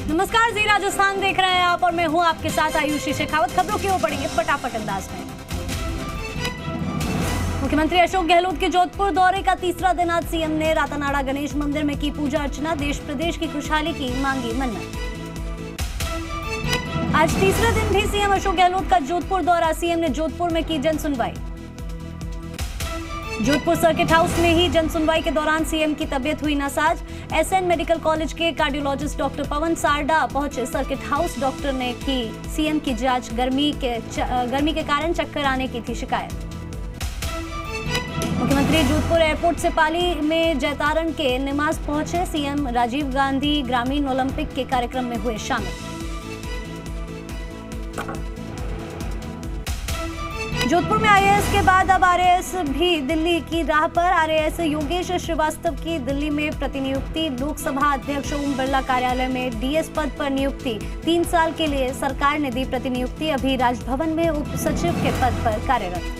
नमस्कार, जी राजस्थान देख रहे हैं आप और मैं हूं आपके साथ आयुषी शेखावत। खबरों की ओर पड़ेंगे फटाफट अंदाज में। मुख्यमंत्री अशोक गहलोत के जोधपुर दौरे का तीसरा दिन आज सीएम ने रातानाड़ा गणेश मंदिर में की पूजा अर्चना, देश प्रदेश की खुशहाली की मांगी मन्नत। आज तीसरे दिन भी सीएम अशोक गहलोत का जोधपुर दौरा, सीएम ने जोधपुर में की जन सुनवाई। जोधपुर सर्किट हाउस में ही जन सुनवाई के दौरान सीएम की तबीयत हुई नासाज। एसएन मेडिकल कॉलेज के कार्डियोलॉजिस्ट डॉक्टर पवन सारडा पहुंचे सर्किट हाउस। डॉक्टर ने की सीएम की जांच, गर्मी के कारण चक्कर आने की थी शिकायत। मुख्यमंत्री जोधपुर एयरपोर्ट से पाली में जैतारण के निमास पहुंचे। सीएम राजीव गांधी ग्रामीण ओलंपिक के कार्यक्रम में हुए शामिल। जोधपुर में आईएएस के बाद अब आरएएस भी दिल्ली की राह पर। आरएएस योगेश श्रीवास्तव की दिल्ली में प्रतिनियुक्ति। लोकसभा अध्यक्ष ओम बिरला कार्यालय में डीएस पद पर नियुक्ति। 3 साल के लिए सरकार ने दी प्रतिनियुक्ति। अभी राजभवन में उप सचिव के पद पर कार्यरत।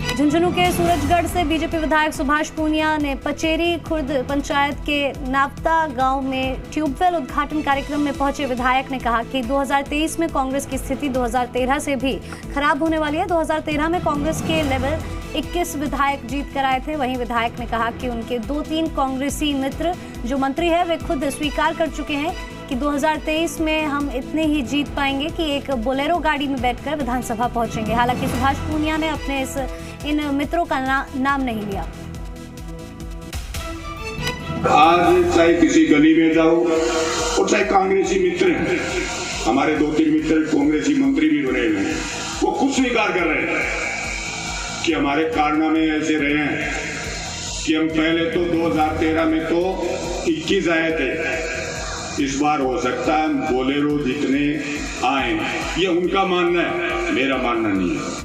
झुंझुनू के सूरजगढ़ से बीजेपी विधायक सुभाष पूनिया ने पचेरी खुर्द पंचायत के नापता गांव में ट्यूबवेल उद्घाटन कार्यक्रम में पहुंचे। विधायक ने कहा कि 2023 में कांग्रेस की स्थिति 2013 से भी खराब होने वाली है। 2013 में कांग्रेस के लेवल 21 विधायक जीत कर आए थे। वहीं विधायक ने कहा कि उनके 2-3 कांग्रेसी मित्र जो मंत्री है वे खुद स्वीकार कर चुके हैं कि 2023 में हम इतने ही जीत पाएंगे कि एक बोलेरो गाड़ी में बैठकर विधानसभा पहुंचेंगे। हालांकि सुभाष पूनिया ने अपने इन मित्रों का नाम नहीं लिया। आज चाहे किसी गली में जाओ और चाहे कांग्रेसी मित्र हैं, हमारे 2-3 मित्र कांग्रेसी मंत्री भी बने हुए हैं, वो खुद स्वीकार कर रहे हैं कि हमारे कारनामे ऐसे रहे हैं कि हम पहले तो 2013 में तो 21 आए थे, इस बार हो सकता है हम बोलेरो जितने आए। ये उनका मानना है, मेरा मानना नहीं है।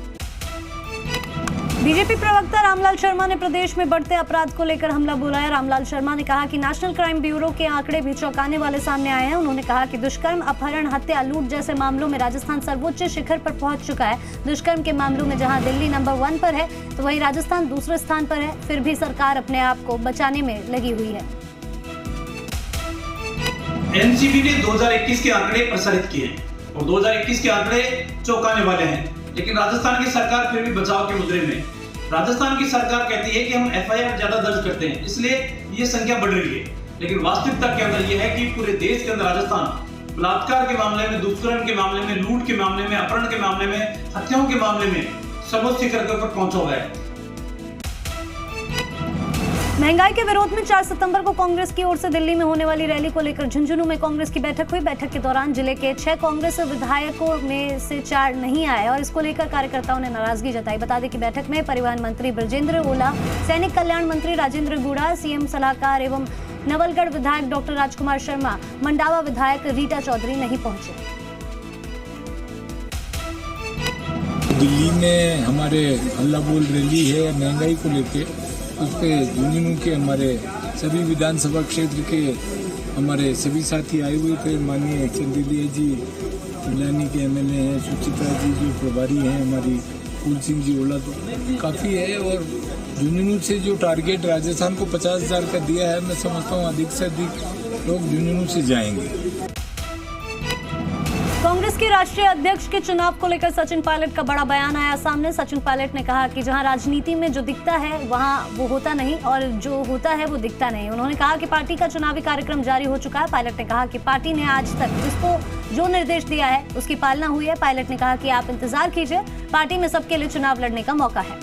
बीजेपी प्रवक्ता रामलाल शर्मा ने प्रदेश में बढ़ते अपराध को लेकर हमला बोला है। रामलाल शर्मा ने कहा कि नेशनल क्राइम ब्यूरो के आंकड़े भी चौंकाने वाले सामने आए हैं। उन्होंने कहा कि दुष्कर्म, अपहरण, हत्या, लूट जैसे मामलों में राजस्थान सर्वोच्च शिखर पर पहुंच चुका है। दुष्कर्म के मामलों में जहां दिल्ली नंबर 1 पर है तो वहीं राजस्थान दूसरे स्थान पर है। फिर भी सरकार अपने आप को बचाने में लगी हुई है। एनसीबी ने 2021 के आंकड़े प्रसारित किए हैं और 2021 के आंकड़े चौंकाने वाले हैं, लेकिन राजस्थान की सरकार फिर भी बचाव के मुद्रे में। राजस्थान की सरकार कहती है कि हम एफआईआर ज्यादा दर्ज करते हैं, इसलिए ये संख्या बढ़ रही है, लेकिन वास्तविकता के अंदर ये है कि पूरे देश के अंदर राजस्थान बलात्कार के मामले में, दुष्कर्म के मामले में, लूट के मामले में, अपहरण के मामले में, हत्याओं के मामले में सर्वोच्च शिखर के ऊपर पहुंचा हुआ है। महंगाई के विरोध में 4 सितंबर को कांग्रेस की ओर से दिल्ली में होने वाली रैली को लेकर झुंझुनू में कांग्रेस की बैठक हुई। बैठक के दौरान जिले के 6 कांग्रेस विधायकों में से 4 नहीं आए और इसको लेकर कार्यकर्ताओं ने नाराजगी जताई। बता दें कि बैठक में परिवहन मंत्री बृजेंद्र ओला, सैनिक कल्याण मंत्री राजेंद्र गुड़ा, सीएम सलाहकार एवं नवलगढ़ विधायक डॉक्टर राजकुमार शर्मा, मंडावा विधायक रीटा चौधरी नहीं पहुंचे। दिल्ली में हमारे हल्ला बोल रैली है महंगाई को लेकर, उस पर झुंझुनू के हमारे सभी विधानसभा क्षेत्र के हमारे सभी साथी आए हुए थे। माननीय चंदीलिया जी मिलानी के एमएलए हैं, सुचित्रा जी जो प्रभारी हैं हमारी, फूल सिंह जी ओला, तो काफ़ी है। और झुंझुनू से जो टारगेट राजस्थान को 50,000 का दिया है, मैं समझता हूँ अधिक से अधिक लोग झुंझुनू से जाएंगे। कांग्रेस के राष्ट्रीय अध्यक्ष के चुनाव को लेकर सचिन पायलट का बड़ा बयान आया सामने। सचिन पायलट ने कहा कि जहां राजनीति में जो दिखता है वहां वो होता नहीं और जो होता है वो दिखता नहीं। उन्होंने कहा कि पार्टी का चुनावी कार्यक्रम जारी हो चुका है। पायलट ने कहा कि पार्टी ने आज तक जिसको जो निर्देश दिया है उसकी पालना हुई है। पायलट ने कहा कि आप इंतजार कीजिए, पार्टी में सबके लिए चुनाव लड़ने का मौका है।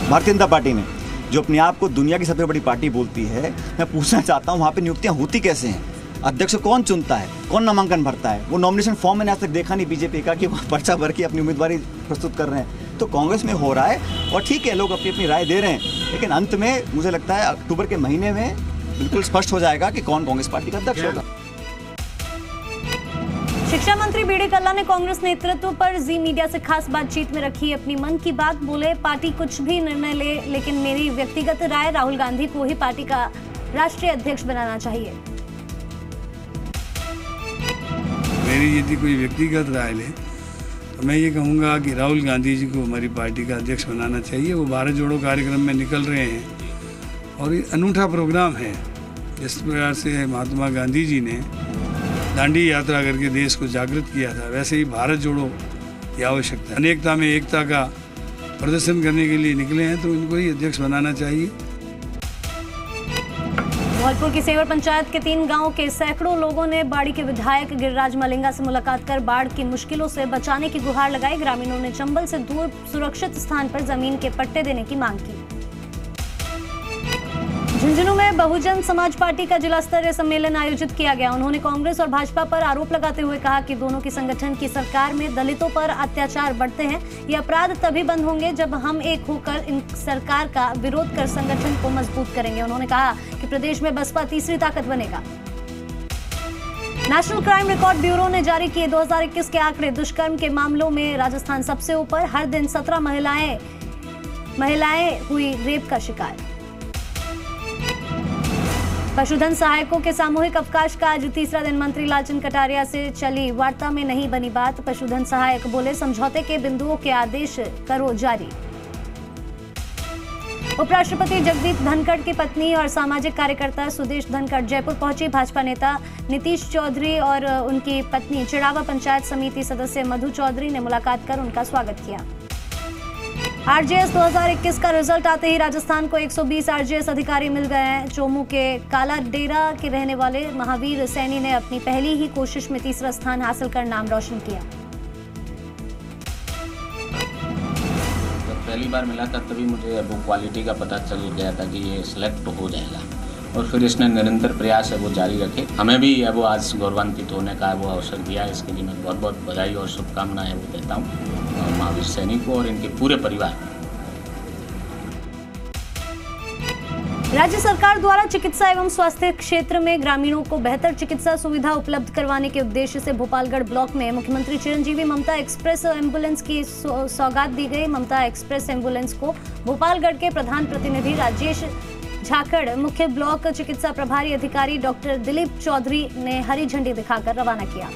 भारतीय जनता पार्टी ने जो अपने आप को दुनिया की सबसे बड़ी पार्टी बोलती है, मैं पूछना चाहता हूँ वहाँ पे नियुक्तियाँ होती कैसे हैं? अध्यक्ष कौन चुनता है, कौन नामांकन भरता है? वो नॉमिनेशन फॉर्म मैंने आज तक देखा नहीं बीजेपी का कि वो पर्चा भर के अपनी उम्मीदवारी प्रस्तुत कर रहे हैं। तो कांग्रेस में हो रहा है और ठीक है, लोग अपनी अपनी राय दे रहे हैं, लेकिन अंत में मुझे लगता है अक्टूबर के महीने में बिल्कुल स्पष्ट हो जाएगा कि कौन कांग्रेस पार्टी का अध्यक्ष होगा। शिक्षा मंत्री बीडी कल्ला ने कांग्रेस नेतृत्व पर जी मीडिया से खास बातचीत में रखी अपनी मन की बात। बोले, पार्टी कुछ भी निर्णय ले, लेकिन मेरी व्यक्तिगत राय राहुल गांधी को ही पार्टी का राष्ट्रीय अध्यक्ष बनाना चाहिए। मेरी यदि कोई व्यक्तिगत राय ले तो मैं ये कहूँगा कि राहुल गांधी जी को हमारी पार्टी का अध्यक्ष बनाना चाहिए। वो भारत जोड़ो कार्यक्रम में निकल रहे हैं और ये अनूठा प्रोग्राम है जिस प्रकार से महात्मा गांधी जी ने दांडी यात्रा करके देश को जागृत किया था, वैसे ही भारत जोड़ो की आवश्यकता है। अनेकता में एकता का प्रदर्शन करने के लिए निकले हैं, तो इनको ही अध्यक्ष बनाना चाहिए। धौलपुर की सेवर पंचायत के 3 गांवों के सैकड़ों लोगों ने बाड़ी के विधायक गिरिराज मलिंगा से मुलाकात कर बाढ़ की मुश्किलों से बचाने की गुहार लगाई। ग्रामीणों ने चंबल से दूर सुरक्षित स्थान पर जमीन के पट्टे देने की मांग की। झुंझुनू में बहुजन समाज पार्टी का जिला स्तरीय सम्मेलन आयोजित किया गया। उन्होंने कांग्रेस और भाजपा पर आरोप लगाते हुए कहा कि दोनों की संगठन की सरकार में दलितों पर अत्याचार बढ़ते हैं। ये अपराध तभी बंद होंगे जब हम एक होकर इन सरकार का विरोध कर संगठन को मजबूत करेंगे। उन्होंने कहा कि प्रदेश में बसपा तीसरी ताकत बनेगा। नेशनल क्राइम रिकॉर्ड ब्यूरो ने जारी किए 2021 के आंकड़े। दुष्कर्म के मामलों में राजस्थान सबसे ऊपर। हर दिन 17 महिलाएं हुई रेप का शिकार। पशुधन सहायकों के सामूहिक अवकाश का आज तीसरा दिन। मंत्री लालचंद कटारिया से चली वार्ता में नहीं बनी बात। पशुधन सहायक बोले, समझौते के बिंदुओं के आदेश करो जारी। उपराष्ट्रपति जगदीप धनखड़ की पत्नी और सामाजिक कार्यकर्ता सुदेश धनखड़ जयपुर पहुंची। भाजपा नेता नीतीश चौधरी और उनकी पत्नी चिड़ावा पंचायत समिति सदस्य मधु चौधरी ने मुलाकात कर उनका स्वागत किया। आरजेएस 2021 का रिजल्ट आते ही राजस्थान को 120 आरजेएस अधिकारी मिल गए हैं। चोमू के काला डेरा के रहने वाले महावीर सैनी ने अपनी पहली ही कोशिश में तीसरा स्थान हासिल कर नाम रोशन किया। जब पहली बार मिला था तभी मुझे वो क्वालिटी का पता चल गया था कि ये सिलेक्ट हो जाएगा, और फिर इसने निरंतर प्रयास है वो जारी रखे। हमें भी अब आज गौरवान्वित होने का वो अवसर दिया, इसके लिए मैं बहुत बहुत बधाई और शुभकामनाएं वो देता हूँ महावीर सैनी को और इनके पूरे परिवार। राज्य सरकार द्वारा चिकित्सा एवं स्वास्थ्य क्षेत्र में ग्रामीणों को बेहतर चिकित्सा सुविधा उपलब्ध करवाने के उद्देश्य से भोपालगढ़ ब्लॉक में मुख्यमंत्री चिरंजीवी ममता एक्सप्रेस एम्बुलेंस की सौगात दी गई। ममता एक्सप्रेस एम्बुलेंस को भोपालगढ़ के प्रधान प्रतिनिधि राजेश झाकड़, मुख्य ब्लॉक चिकित्सा प्रभारी अधिकारी डॉक्टर दिलीप चौधरी ने हरी झंडी दिखाकर रवाना किया।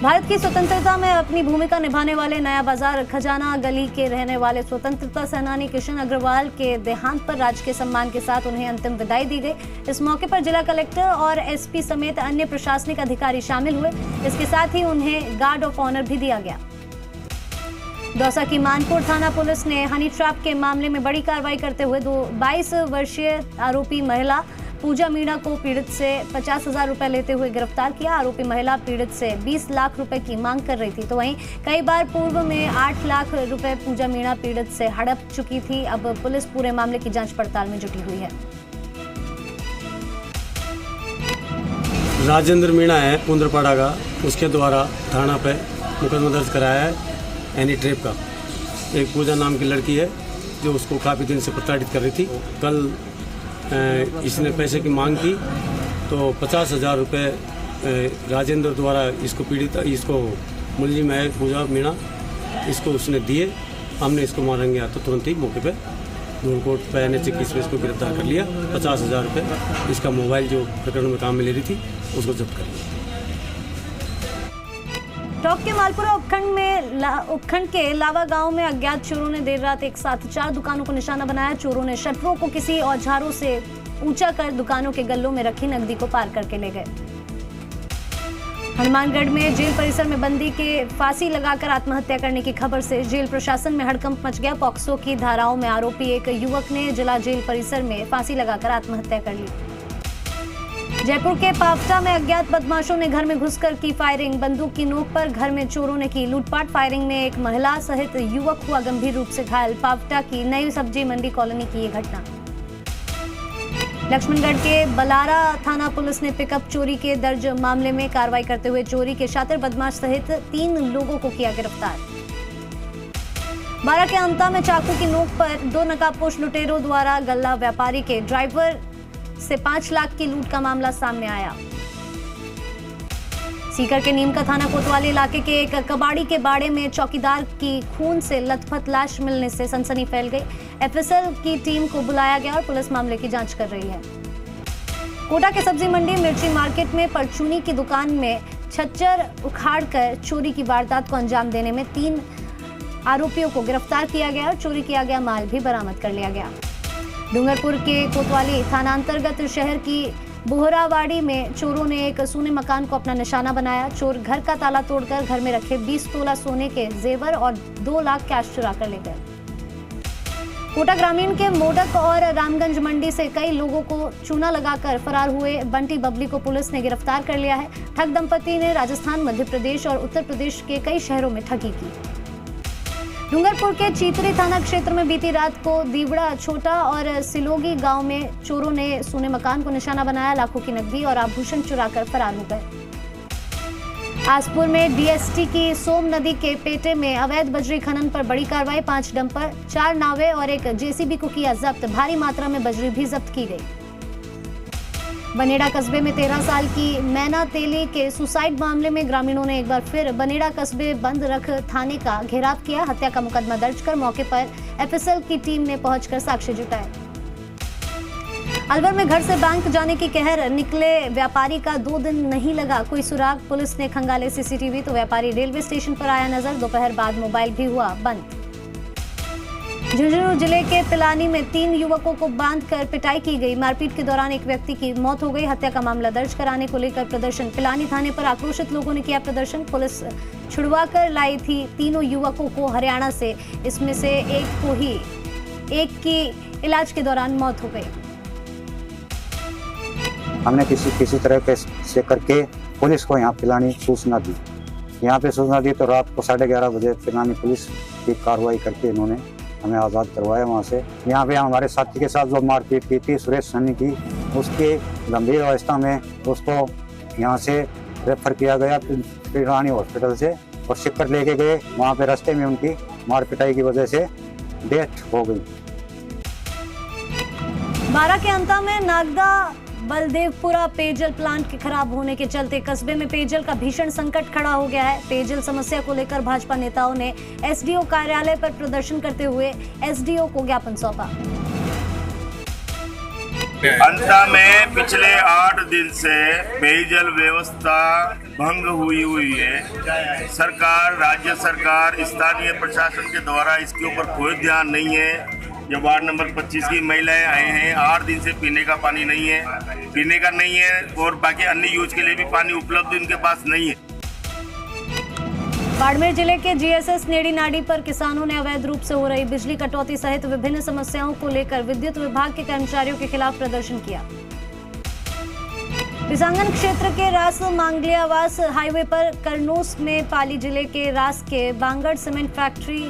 भारत की स्वतंत्रता में अपनी भूमिका निभाने वाले नया बाजार खजाना गली के रहने वाले स्वतंत्रता सेनानी किशन अग्रवाल के देहांत पर राजकीय सम्मान के साथ उन्हें अंतिम विदाई दी गई। इस मौके पर जिला कलेक्टर और एसपी समेत अन्य प्रशासनिक अधिकारी शामिल हुए। इसके साथ ही उन्हें गार्ड ऑफ ऑनर भी दिया गया। दौसा की मानपुर थाना पुलिस ने हनी ट्रैप के मामले में बड़ी कार्रवाई करते हुए 22 वर्षीय आरोपी महिला पूजा मीणा को पीड़ित से 50,000 रुपए लेते हुए गिरफ्तार किया। आरोपी महिला पीड़ित से 20 लाख रुपए की मांग कर रही थी, तो वहीं कई बार पूर्व में 8 लाख रुपए पूजा मीणा पीड़ित से हड़प चुकी थी। अब पुलिस पूरे मामले की जांच पड़ताल में जुटी हुई है। राजेंद्र मीणा है कुंद्रपाड़ा का, उसके द्वारा थाना पे मुकदमा दर्ज कराया है एनी ट्रेप का। एक पूजा नाम की लड़की है जो उसको काफ़ी दिन से प्रताड़ित कर रही थी। कल इसने पैसे की मांग की तो 50,000 रुपये राजेंद्र द्वारा इसको मुलजिम है पूजा मीणा, इसको उसने दिए। हमने इसको मारेंगे तो तुरंत ही मौके पे धूलकोट पे NH21 में इसको गिरफ्तार कर लिया। 50,000 रुपये इसका मोबाइल जो प्रकरण में काम में ले रही थी उसको जब्त कर लिया। टॉप के मालपुरा उपखंड के लावा गांव में अज्ञात चोरों ने देर रात एक साथ 4 दुकानों को निशाना बनाया। चोरों ने शटरों को किसी औजारों से ऊंचा कर दुकानों के गल्लों में रखी नकदी को पार करके ले गए। हनुमानगढ़ में जेल परिसर में बंदी के फांसी लगाकर आत्महत्या करने की खबर से जेल प्रशासन में हड़कंप मच गया। पॉक्सो की धाराओं में आरोपी एक युवक ने जिला जेल परिसर में फांसी लगाकर आत्महत्या कर ली। जयपुर के पावटा में अज्ञात बदमाशों ने घर में घुसकर की फायरिंग। बंदूक की नोक पर घर में चोरों ने की लूटपाट। फायरिंग में एक महिला सहित युवक हुआ गंभीर रूप से घायल। पावटा की नई सब्जी मंडी कॉलोनी की ये घटना। लक्ष्मणगढ़ के बलारा थाना पुलिस ने पिकअप चोरी के दर्ज मामले में कार्रवाई करते हुए चोरी के शातिर बदमाश सहित 3 लोगों को किया गिरफ्तार। बारा के अंता में चाकू की नोक पर 2 नकाबपोश लुटेरों द्वारा गल्ला व्यापारी के ड्राइवर से 5 लाख की लूट का मामला सामने आया। सीकर के नीम का थाना कोतवाली इलाके के एक कबाड़ी के बाड़े में चौकीदार की खून से लथपथ लाश मिलने से सनसनी फैल गई। एफएसएल की टीम को बुलाया गया और पुलिस मामले की जांच कर रही है। कोटा के सब्जी मंडी मिर्ची मार्केट में परचूनी की दुकान में छज्जर उखाड़कर चोरी की वारदात को अंजाम देने में 3 आरोपियों को गिरफ्तार किया गया और चोरी किया गया माल भी बरामद कर लिया गया। डूंगरपुर के कोतवाली थाना अंतर्गत शहर की बोहरावाड़ी में चोरों ने एक सोने मकान को अपना निशाना बनाया। चोर घर का ताला तोड़कर घर में रखे 20 तोला सोने के जेवर और 2 लाख कैश चुरा कर ले गए। कोटा ग्रामीण के मोडक और रामगंज मंडी से कई लोगों को चूना लगाकर फरार हुए बंटी बबली को पुलिस ने गिरफ्तार कर लिया है। ठग दंपति ने राजस्थान, मध्य प्रदेश और उत्तर प्रदेश के कई शहरों में ठगी की। डूंगरपुर के चीतरी थाना क्षेत्र में बीती रात को दीवड़ा, छोटा और सिलोगी गांव में चोरों ने सोने मकान को निशाना बनाया। लाखों की नकदी और आभूषण चुराकर फरार हो गए। आसपुर में डीएसटी की सोम नदी के पेटे में अवैध बजरी खनन पर बड़ी कार्रवाई। 5 डंपर, 4 नावें और एक जेसीबी को किया जब्त। भारी मात्रा में बजरी भी जब्त की गई। बनेड़ा कस्बे में 13 साल की मैना तेली के सुसाइड मामले में ग्रामीणों ने एक बार फिर बनेड़ा कस्बे बंद रख थाने का घेराव किया। हत्या का मुकदमा दर्ज कर मौके पर एफएसएल की टीम ने पहुंचकर साक्ष्य जुटाए। अलवर में घर से बैंक जाने की कहर, निकले व्यापारी का 2 दिन नहीं लगा कोई सुराग। पुलिस ने खंगाले सीसीटीवी तो व्यापारी रेलवे स्टेशन पर आया नजर। दोपहर बाद मोबाइल भी हुआ बंद। झुंझुनू जिले के पिलानी में 3 युवकों को बांधकर पिटाई की गई। मारपीट के दौरान एक व्यक्ति की मौत हो गई। हत्या का मामला दर्ज कराने को लेकर प्रदर्शन। पिलानी थाने पर आक्रोशित लोगों ने किया प्रदर्शन। पुलिस छुड़वा कर लाई थी तीनों युवकों को हरियाणा से। इसमें से एक की इलाज के दौरान मौत हो गई। हमने किसी तरह के से करके पुलिस को यहाँ पिलानी सूचना दी। यहाँ पे सूचना दी तो रात को 11:30 बजे पिलानी पुलिस की कार्रवाई करके इन्होंने हमें आज़ाद करवाया वहाँ से। यहाँ पे हमारे साथी के साथ जो मारपीट की थी सुरेश सन्नी की, उसके गंभीर अवस्था में उसको यहाँ से रेफर किया गया पिलानी हॉस्पिटल से और सिक्कर लेके गए। वहाँ पे रास्ते में उनकी मार पिटाई की वजह से डेथ हो गई। बारा के अंता में नागदा बलदेवपुरा पेयजल प्लांट के खराब होने के चलते कस्बे में पेयजल का भीषण संकट खड़ा हो गया है। पेयजल समस्या को लेकर भाजपा नेताओं ने एसडीओ कार्यालय पर प्रदर्शन करते हुए एसडीओ को ज्ञापन सौंपा। अंता में पिछले 8 दिन से पेयजल व्यवस्था भंग हुई है। सरकार, राज्य सरकार, स्थानीय प्रशासन के द्वारा इसके ऊपर कोई ध्यान नहीं है। जो वार्ड नंबर 25 की महिलाएं आए हैं, 8 दिन से पीने का पानी नहीं है, और बाकी अन्य यूज के लिए भी पानी उपलब्ध इनके पास नहीं है। बाड़मेर जिले के जीएसएस नेड़ी नाडी पर किसानों ने अवैध रूप से हो रही बिजली कटौती सहित विभिन्न समस्याओं को लेकर विद्युत विभाग के कर्मचारियों के खिलाफ प्रदर्शन किया। पिसांगन क्षेत्र के रास मांगलियावास हाईवे पर करनूस में पाली जिले के रास के बांगड़ सीमेंट फैक्ट्री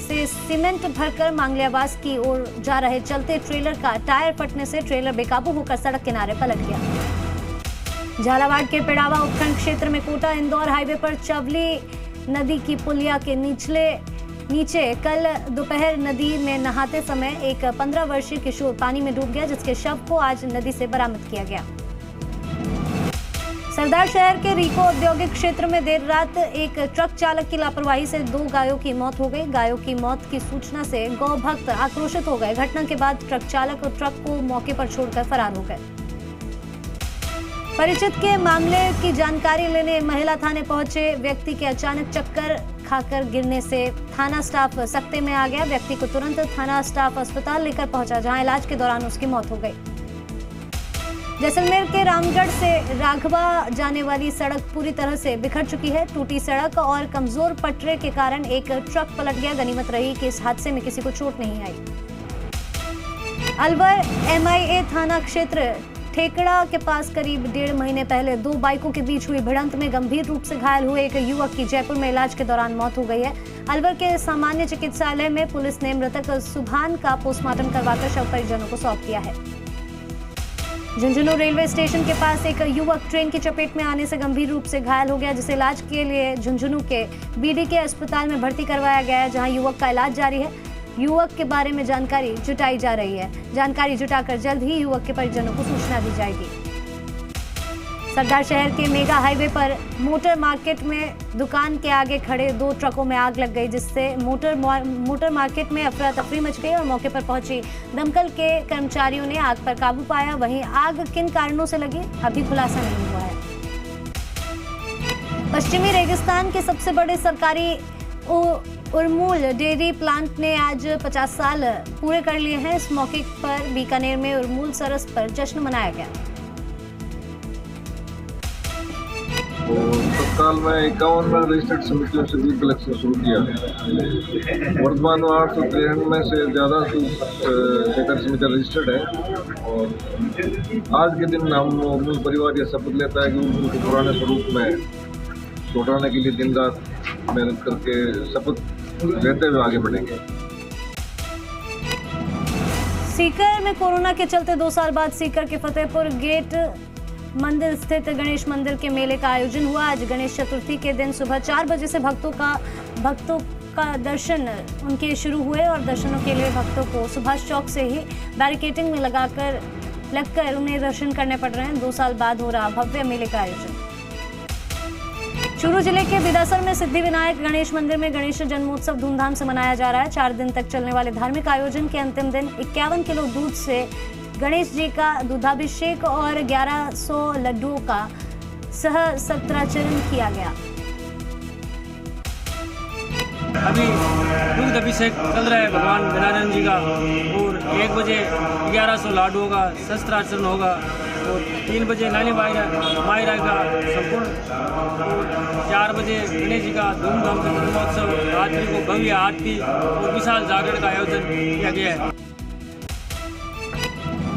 से सीमेंट भरकर मांगलियावास की ओर जा रहे चलते ट्रेलर का टायर फटने से ट्रेलर बेकाबू होकर सड़क किनारे पलट गया। झालावाड़ के पेड़ावा उपखंड क्षेत्र में कोटा इंदौर हाईवे पर चवली नदी की पुलिया के नीचे कल दोपहर नदी में नहाते समय एक 15 वर्षीय किशोर पानी में डूब गया, जिसके शव को आज नदी से बरामद किया गया। सरदार शहर के रीको औद्योगिक क्षेत्र में देर रात एक ट्रक चालक की लापरवाही से 2 गायों की मौत हो गई। गायों की मौत की सूचना से गौ भक्त आक्रोशित हो गए। घटना के बाद ट्रक चालक और ट्रक को मौके पर छोड़कर फरार हो गए। परिचित के मामले की जानकारी लेने महिला थाने पहुंचे व्यक्ति के अचानक चक्कर खाकर गिरने से थाना स्टाफ सकते में आ गया। व्यक्ति को तुरंत थाना स्टाफ अस्पताल लेकर पहुंचा, जहां इलाज के दौरान उसकी मौत हो गई। जैसलमेर के रामगढ़ से राघवा जाने वाली सड़क पूरी तरह से बिखर चुकी है। टूटी सड़क और कमजोर पटरे के कारण एक ट्रक पलट गया। गनीमत रही कि इस हादसे में किसी को चोट नहीं आई। अलवर एमआईए थाना क्षेत्र ठेकड़ा के पास करीब 1.5 महीने पहले 2 बाइकों के बीच हुई भिड़ंत में गंभीर रूप से घायल हुए एक युवक की जयपुर में इलाज के दौरान मौत हो गई है। अलवर के सामान्य चिकित्सालय में पुलिस ने मृतक सुभान का पोस्टमार्टम करवाकर शव परिजनों को सौंप दिया है। झुंझुनू रेलवे स्टेशन के पास एक युवक ट्रेन की चपेट में आने से गंभीर रूप से घायल हो गया, जिसे इलाज के लिए झुंझुनू के बीडीके अस्पताल में भर्ती करवाया गया है, जहां युवक का इलाज जारी है। युवक के बारे में जानकारी जुटाई जा रही है। जानकारी जुटाकर जल्द ही युवक के परिजनों को सूचना दी जाएगी। सरदार शहर के मेगा हाईवे पर मोटर मार्केट में दुकान के आगे खड़े 2 ट्रकों में आग लग गई, जिससे मोटर मार्केट में अफरा तफरी मच गई और मौके पर पहुंची दमकल के कर्मचारियों ने आग पर काबू पाया। वहीं आग किन कारणों से लगी अभी खुलासा नहीं हुआ है। पश्चिमी रेगिस्तान के सबसे बड़े सरकारी उरमूल डेयरी प्लांट ने आज 50 साल पूरे कर लिए हैं। इस मौके पर बीकानेर में उरमूल सरस पर जश्न मनाया गया। तत्काल में 51 रजिस्टर्ड समितियों से बीज कलेक्शन शुरू किया। वर्तमान में 893 में से ज़्यादा सहकारी समितियाँ रजिस्टर्ड है और आज के दिन हम उरमूल परिवार यह शपथ लेता है कि उरमूल के पुराने स्वरूप में लौटाने के लिए दिन रात मेहनत करके शपथ लेते हुए आगे बढ़ेंगे। सीकर में कोरोना के चलते 2 साल बाद सीकर के फतेहपुर गेट मंदिर स्थित गणेश मंदिर के मेले का आयोजन हुआ। आज गणेश चतुर्थी के दिन सुबह 4 बजे से भक्तों का दर्शन उनके शुरू हुए और दर्शनों के लिए भक्तों को सुभाष चौक से ही बैरिकेडिंग में लगकर उन्हें दर्शन करने पड़ रहे हैं। 2 साल बाद हो रहा भव्य मेले का आयोजन। चूरू जिले के बिदासर में सिद्धि विनायक गणेश मंदिर में गणेश जन्मोत्सव धूमधाम से मनाया जा रहा है। 4 दिन तक चलने वाले धार्मिक आयोजन के अंतिम दिन 51 किलो दूध से गणेश जी का दूधाभिषेक और 1100 लड्डुओं का सहस्त्रार्चन किया गया। अभी दूध अभिषेक चल रहा है भगवान गणानंद जी का और 1 बजे 1100 लाडुओं का सहस्त्रार्चन होगा और 3 बजे नानी मायरा का संपूर्ण, 4 बजे गणेश जी का धूमधाम से जन्मोत्सव, रात्रि को भव्य आरती और विशाल जागरण का आयोजन किया गया है।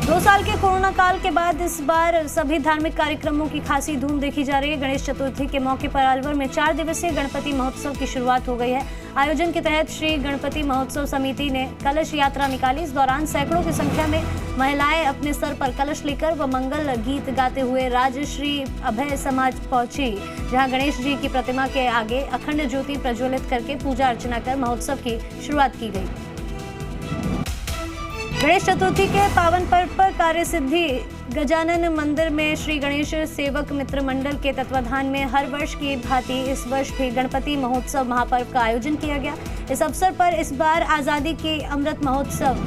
2 साल के कोरोना काल के बाद इस बार सभी धार्मिक कार्यक्रमों की खासी धूम देखी जा रही है। गणेश चतुर्थी के मौके पर अलवर में 4 दिवसीय गणपति महोत्सव की शुरुआत हो गई है। आयोजन के तहत श्री गणपति महोत्सव समिति ने कलश यात्रा निकाली। इस दौरान सैकड़ों की संख्या में महिलाएं अपने सर पर कलश लेकर व मंगल गीत गाते हुए राजश्री अभय समाज पहुंची, जहां गणेश जी की प्रतिमा के आगे अखंड ज्योति प्रज्वलित करके पूजा अर्चना कर महोत्सव की शुरुआत की गई। गणेश चतुर्थी के पावन पर्व पर कार्य सिद्धि गजानन मंदिर में श्री गणेश सेवक मित्र मंडल के तत्वाधान में हर वर्ष की भांति इस वर्ष भी गणपति महोत्सव महापर्व का आयोजन किया गया। इस अवसर पर इस बार आजादी के अमृत महोत्सव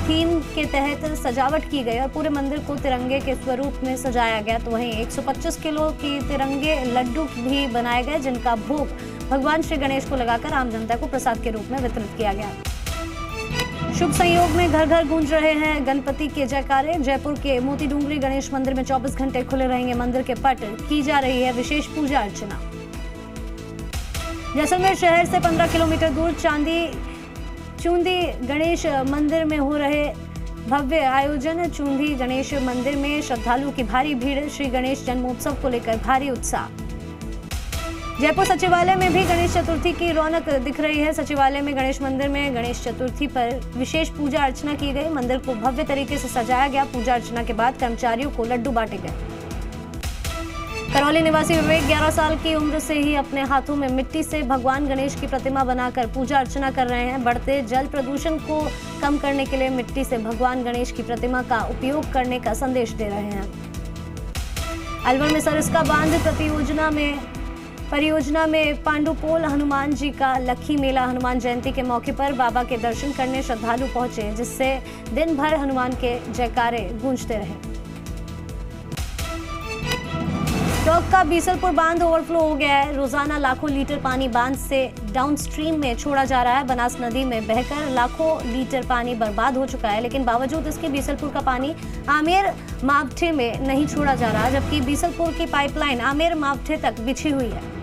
थीम के तहत सजावट की गई और पूरे मंदिर को तिरंगे के स्वरूप में सजाया गया। तो वहीं 125 किलो की तिरंगे लड्डू भी बनाए गए, जिनका भोग भगवान श्री गणेश को लगाकर आम जनता को प्रसाद के रूप में वितरित किया गया। शुभ संयोग में घर घर गूंज रहे हैं गणपति के जयकारे। जयपुर के मोती डूंगरी गणेश मंदिर में 24 घंटे खुले रहेंगे मंदिर के पट, की जा रही है विशेष पूजा अर्चना। जैसलमेर शहर से 15 किलोमीटर दूर चूंदी गणेश मंदिर में हो रहे भव्य आयोजन। चूंदी गणेश मंदिर में श्रद्धालुओं की भारी भीड़, श्री गणेश जन्मोत्सव को लेकर भारी उत्साह। जयपुर सचिवालय में भी गणेश चतुर्थी की रौनक दिख रही है। सचिवालय में गणेश मंदिर में गणेश चतुर्थी पर विशेष पूजा अर्चना की गई। मंदिर को भव्य तरीके से सजाया गया। पूजा अर्चना के बाद कर्मचारियों को लड्डू बांटे गए। करौली निवासी विवेक 11 साल की उम्र से ही अपने हाथों में मिट्टी से भगवान गणेश की प्रतिमा बनाकर पूजा अर्चना कर रहे हैं। बढ़ते जल प्रदूषण को कम करने के लिए मिट्टी से भगवान गणेश की प्रतिमा का उपयोग करने का संदेश दे रहे हैं। अलवर में सरिस्का बांध परियोजना में पांडुपोल हनुमान जी का लक्खी मेला हनुमान जयंती के मौके पर बाबा के दर्शन करने श्रद्धालु पहुंचे, जिससे दिन भर हनुमान के जयकारे गूंजते रहे। टोंक का बीसलपुर बांध ओवरफ्लो हो गया है। रोजाना लाखों लीटर पानी बांध से डाउनस्ट्रीम में छोड़ा जा रहा है। बनास नदी में बहकर लाखों लीटर पानी बर्बाद हो चुका है, लेकिन बावजूद इसके बीसलपुर का पानी आमेर मावठे में नहीं छोड़ा जा रहा, जबकि बीसलपुर की पाइपलाइन आमेर मावठे तक बिछी हुई है।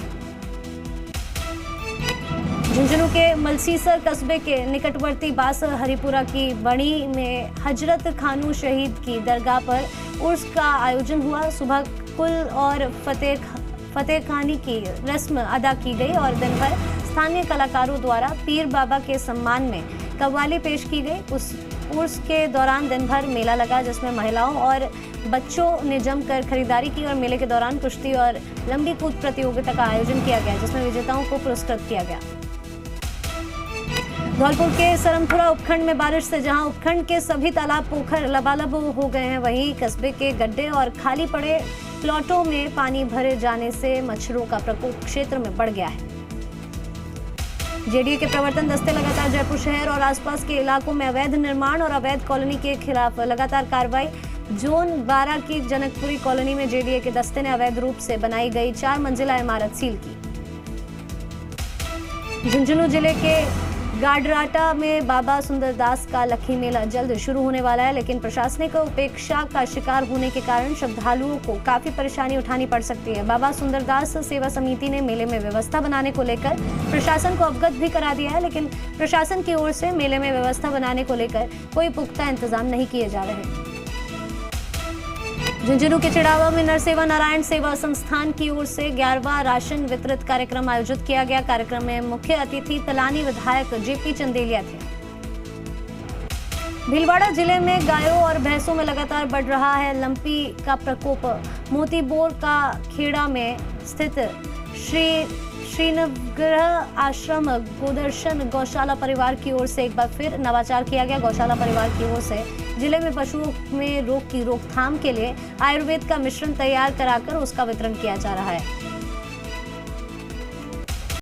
झुंझुनू के मलसीसर कस्बे के निकटवर्ती बास हरिपुरा की बड़ी में हजरत खानू शहीद की दरगाह पर उर्स का आयोजन हुआ। सुबह कुल और फतेह खानी की रस्म अदा की गई और दिन भर स्थानीय कलाकारों द्वारा पीर बाबा के सम्मान में कव्वाली पेश की गई। उस उर्स के दौरान दिन भर मेला लगा, जिसमें महिलाओं और बच्चों ने जमकर खरीदारी की और मेले के दौरान कुश्ती और लंबी कूद प्रतियोगिता का आयोजन किया गया, जिसमें विजेताओं को पुरस्कृत किया गया। धौलपुर के सरमथुरा उपखंड में बारिश से जहां उपखंड के सभी तालाब पोखर लबालब हो गए हैं, वहीं कस्बे के गड्ढे और खाली पड़े प्लॉटों में पानी भरे जाने से मच्छरों का प्रकोप क्षेत्र में बढ़ गया है। जेडीए के प्रवर्तन दस्ते लगातार जयपुर शहर और आसपास के इलाकों में अवैध निर्माण और अवैध कॉलोनी के खिलाफ लगातार कार्रवाई। जोन 12 की जनकपुरी कॉलोनी में जेडीए के दस्ते ने अवैध रूप से बनाई गई 4 मंजिला इमारत सील की। झुंझुनू जिले के गाडराटा में बाबा सुंदरदास का लक्खी मेला जल्द शुरू होने वाला है, लेकिन प्रशासनिक उपेक्षा का शिकार होने के कारण श्रद्धालुओं को काफी परेशानी उठानी पड़ सकती है। बाबा सुंदरदास सेवा समिति ने मेले में व्यवस्था बनाने को लेकर प्रशासन को अवगत भी करा दिया है, लेकिन प्रशासन की ओर से मेले में व्यवस्था बनाने को लेकर कोई पुख्ता इंतजाम नहीं किए जा रहे। झुंझुनू के चिड़ावा में नरसेवा नारायण सेवा संस्थान की ओर से 11वां राशन वितरित कार्यक्रम आयोजित किया गया। कार्यक्रम में मुख्य अतिथि तलानी विधायक जेपी चंदेलिया थे। भीलवाड़ा जिले में गायों और भैंसों में लगातार बढ़ रहा है लंपी का प्रकोप। मोतीबोर का खेड़ा में स्थित श्रीनवग्रह आश्रम गोदर्शन गौशाला परिवार की ओर से एक बार फिर नवाचार किया गया। गौशाला परिवार की ओर से जिले में पशुओं में रोग की रोकथाम के लिए आयुर्वेद का मिश्रण तैयार कराकर उसका वितरण किया जा रहा है।